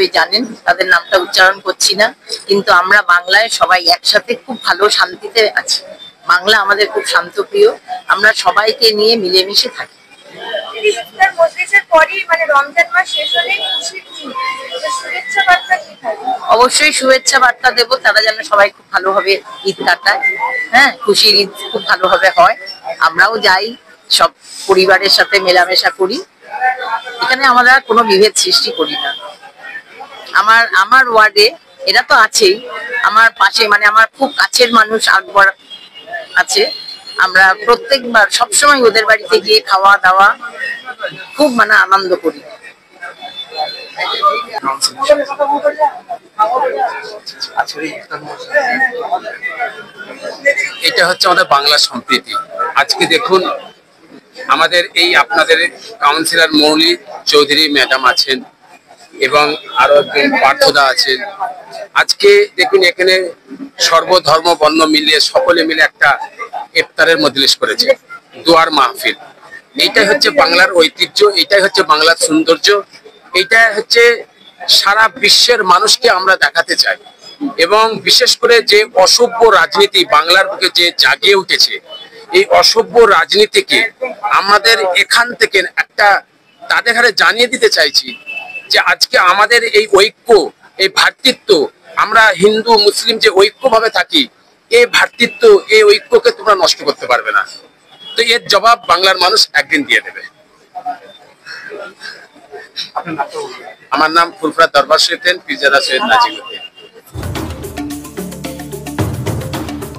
নিশ্চয়ই জানেন, তাদের নামটা উচ্চারণ করছি না, কিন্তু আমরা বাংলায় সবাই একসাথে খুব ভালো শান্তিতে আছি। বাংলা আমাদের খুব শান্তপ্রিয়, আমরা সবাইকে নিয়ে মিলেমিশে থাকি। অবশ্যই শুভেচ্ছা বার্তা দেবো, তারা যেন সবাই খুব ভালোভাবে ঈদ কাটায়। হ্যাঁ, খুশির ঈদ খুব ভালোভাবে হয়। আমরাও যাই, সব পরিবারের সাথে মেলামেশা করি। এখানে আমরা কোনো বিভেদ সৃষ্টি করি না। আমার ওয়ার্ডে এরা তো আছেই, আমার পাশে মানে আমার খুব কাছের মানুষ আকবর আছে। আমরা প্রত্যেকবার সবসময় ওদের বাড়িতে গিয়ে খাওয়া দাওয়া খুব মানে আনন্দ করি। এটা হচ্ছে আমাদের বাংলা সম্প্রীতি। আজকে দেখুন আমাদের এই আপনাদের কাউন্সিলর মৌলি চৌধুরী ম্যাডাম আছেন এবং আরো একজন পার্থদা আছেন। আজকে দেখুন এখানে সর্বধর্ম বর্ণ মিলিয়ে সকলে মিলে একটা ইফতারের মজলিস করেছে, দোয়ার মাহফিল। এইটাই হচ্ছে বাংলার ঐতিহ্য, এইটাই হচ্ছে বাংলার সৌন্দর্য, এইটা হচ্ছে সারা বিশ্বের মানুষকে আমরা দেখাতে চাই। এবং বিশেষ করে যে অসভ্য রাজনীতি বাংলার বুকে যে জাগিয়ে উঠেছে, এই অসভ্য রাজনীতিকে আমাদের এখান থেকে একটা তাদের হাতে জানিয়ে দিতে চাইছি যে আজকে আমাদের এই ঐক্য, এই ভ্রাতৃত্ব, আমরা হিন্দু মুসলিম যে ঐক্যভাবে থাকি, এই ভ্রাতৃত্ব, এই ঐক্যকে তোমরা নষ্ট করতে পারবে না। তো এর জবাব বাংলার মানুষ একদিন দিয়ে দেবে। আমার নাম ফুরফুরা দরবার সৈয়দ, পিরজাদা সৈয়দ নাজিম উদ্দিন।